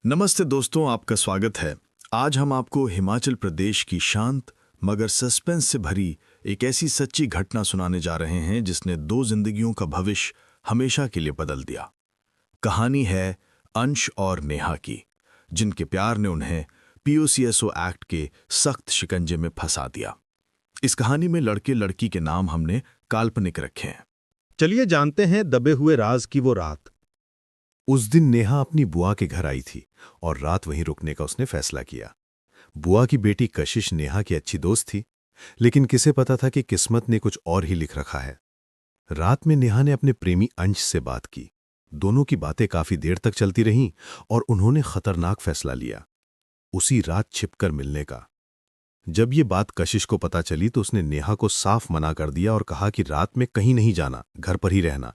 नमस्ते दोस्तों, आपका स्वागत है। आज हम आपको हिमाचल प्रदेश की शांत मगर सस्पेंस से भरी एक ऐसी सच्ची घटना सुनाने जा रहे हैं जिसने दो जिंदगियों का भविष्य हमेशा के लिए बदल दिया। कहानी है अंश और नेहा की, जिनके प्यार ने उन्हें पीओसीएसओ एक्ट के सख्त शिकंजे में फंसा दिया। इस कहानी में लड़के लड़की के नाम हमने काल्पनिक रखे हैं। चलिए जानते हैं दबे हुए राज की वो रात। उस दिन नेहा अपनी बुआ के घर आई थी और रात वहीं रुकने का उसने फैसला किया। बुआ की बेटी कशिश नेहा की अच्छी दोस्त थी, लेकिन किसे पता था कि किस्मत ने कुछ और ही लिख रखा है। रात में नेहा ने अपने प्रेमी अंश से बात की। दोनों की बातें काफी देर तक चलती रहीं और उन्होंने खतरनाक फैसला लिया, उसी रात छिपकर मिलने का। जब ये बात कशिश को पता चली तो उसने नेहा को साफ मना कर दिया और कहा कि रात में कहीं नहीं जाना, घर पर ही रहना।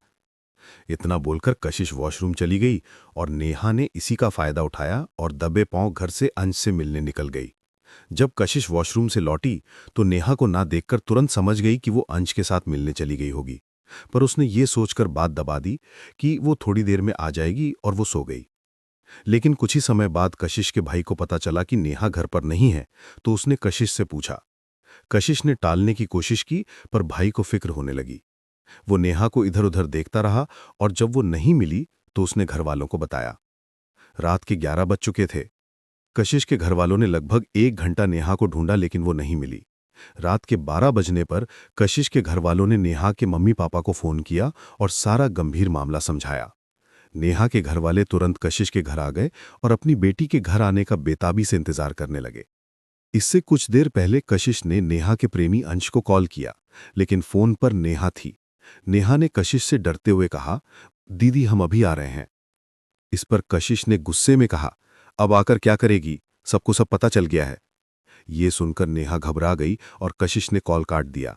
इतना बोलकर कशिश वॉशरूम चली गई और नेहा ने इसी का फायदा उठाया और दबे पांव घर से अंश से मिलने निकल गई। जब कशिश वॉशरूम से लौटी तो नेहा को ना देखकर तुरंत समझ गई कि वो अंश के साथ मिलने चली गई होगी, पर उसने ये सोचकर बात दबा दी कि वो थोड़ी देर में आ जाएगी और वो सो गई। लेकिन कुछ ही समय बाद कशिश के भाई को पता चला कि नेहा घर पर नहीं है, तो उसने कशिश से पूछा। कशिश ने टालने की कोशिश की, पर भाई को फिक्र होने लगी। वो नेहा को इधर उधर देखता रहा और जब वो नहीं मिली तो उसने घरवालों को बताया। रात के 11 बज चुके थे। कशिश के घरवालों ने लगभग 1 घंटा नेहा को ढूंढा, लेकिन वो नहीं मिली। रात के 12 बजने पर कशिश के घरवालों ने नेहा के मम्मी पापा को फोन किया और सारा गंभीर मामला समझाया। नेहा के घरवाले तुरंत कशिश के घर आ गए और अपनी बेटी के घर आने का बेताबी से इंतजार करने लगे। इससे कुछ देर पहले कशिश ने नेहा के प्रेमी अंश को कॉल किया, लेकिन फोन पर नेहा थी। नेहा ने कशिश से डरते हुए कहा, दीदी हम अभी आ रहे हैं। इस पर कशिश ने गुस्से में कहा, अब आकर क्या करेगी, सबको सब पता चल गया है। ये सुनकर नेहा घबरा गई और कशिश ने कॉल काट दिया।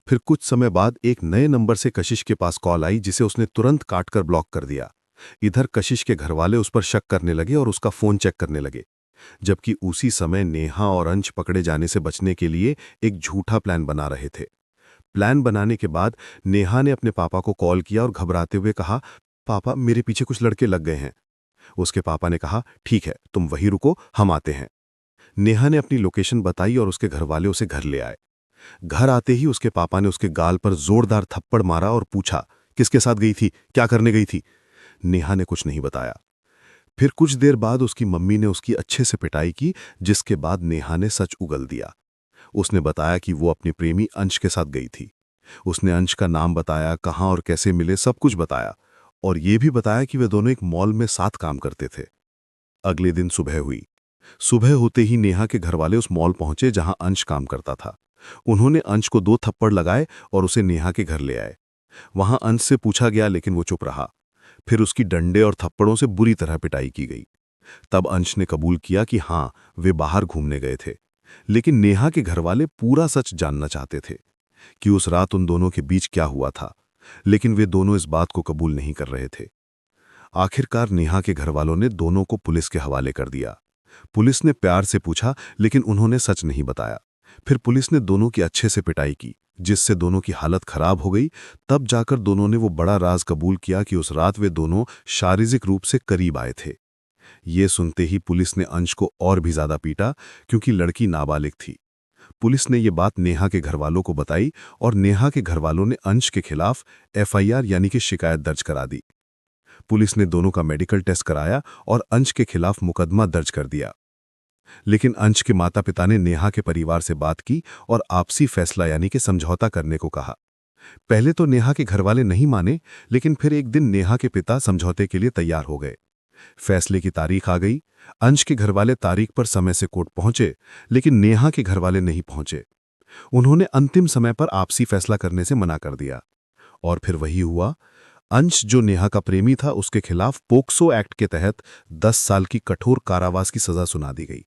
फिर कुछ समय बाद एक नए नंबर से कशिश के पास कॉल आई, जिसे उसने तुरंत काटकर ब्लॉक कर दिया। इधर कशिश के घरवाले उस पर शक करने लगे और उसका फोन चेक करने लगे, जबकि उसी समय नेहा और अंश पकड़े जाने से बचने के लिए एक झूठा प्लान बना रहे थे। प्लान बनाने के बाद नेहा ने अपने पापा को कॉल किया और घबराते हुए कहा, पापा मेरे पीछे कुछ लड़के लग गए हैं। उसके पापा ने कहा, ठीक है तुम वहीं रुको, हम आते हैं। नेहा ने अपनी लोकेशन बताई और उसके घरवाले उसे घर ले आए। घर आते ही उसके पापा ने उसके गाल पर जोरदार थप्पड़ मारा और पूछा, किसके साथ गई थी, क्या करने गई थी। नेहा ने कुछ नहीं बताया। फिर कुछ देर बाद उसकी मम्मी ने उसकी अच्छे से पिटाई की, जिसके बाद नेहा ने सच उगल दिया। उसने बताया कि वो अपने प्रेमी अंश के साथ गई थी। उसने अंश का नाम बताया, कहाँ और कैसे मिले, सब कुछ बताया, और ये भी बताया कि वे दोनों एक मॉल में साथ काम करते थे। अगले दिन सुबह हुई। सुबह होते ही नेहा के घरवाले उस मॉल पहुंचे जहां अंश काम करता था। उन्होंने अंश को 2 थप्पड़ लगाए और उसे नेहा के घर ले आए। वहां अंश से पूछा गया, लेकिन वो चुप रहा। फिर उसकी डंडे और थप्पड़ों से बुरी तरह पिटाई की गई। तब अंश ने कबूल किया कि हाँ, वे बाहर घूमने गए थे। लेकिन नेहा के घरवाले पूरा सच जानना चाहते थे कि उस रात उन दोनों के बीच क्या हुआ था, लेकिन वे दोनों इस बात को कबूल नहीं कर रहे थे। आखिरकार नेहा के घरवालों ने दोनों को पुलिस के हवाले कर दिया। पुलिस ने प्यार से पूछा, लेकिन उन्होंने सच नहीं बताया। फिर पुलिस ने दोनों की अच्छे से पिटाई की, जिससे दोनों की हालत खराब हो गई। तब जाकर दोनों ने वो बड़ा राज कबूल किया कि उस रात वे दोनों शारीरिक रूप से करीब आए थे। ये सुनते ही पुलिस ने अंश को और भी ज्यादा पीटा, क्योंकि लड़की नाबालिग थी। पुलिस ने ये बात नेहा के घरवालों को बताई और नेहा के घरवालों ने अंश के खिलाफ एफआईआर यानी कि शिकायत दर्ज करा दी। पुलिस ने दोनों का मेडिकल टेस्ट कराया और अंश के खिलाफ मुकदमा दर्ज कर दिया। लेकिन अंश के माता पिता ने नेहा के परिवार से बात की और आपसी फैसला यानी कि समझौता करने को कहा। पहले तो नेहा के घरवाले नहीं माने, लेकिन फिर एक दिन नेहा के पिता समझौते के लिए तैयार हो गए। फैसले की तारीख आ गई। अंश के घरवाले तारीख पर समय से कोर्ट पहुंचे, लेकिन नेहा के घरवाले नहीं पहुंचे। उन्होंने अंतिम समय पर आपसी फैसला करने से मना कर दिया। और फिर वही हुआ। अंश, जो नेहा का प्रेमी था, उसके खिलाफ पोक्सो एक्ट के तहत 10 साल की कठोर कारावास की सजा सुना दी गई।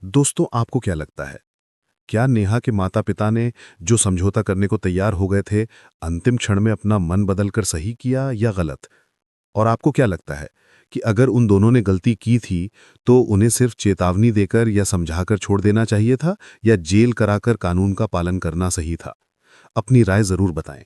दोस्तों, आपको क्या लगता है, क्या नेहा के माता पिता ने जो समझौता करने को तैयार हो गए थे, अंतिम क्षण में अपना मन बदलकर सही किया या गलत? और आपको क्या लगता है कि अगर उन दोनों ने गलती की थी तो उन्हें सिर्फ चेतावनी देकर या समझाकर छोड़ देना चाहिए था, या जेल कराकर कानून का पालन करना सही था? अपनी राय जरूर बताएं।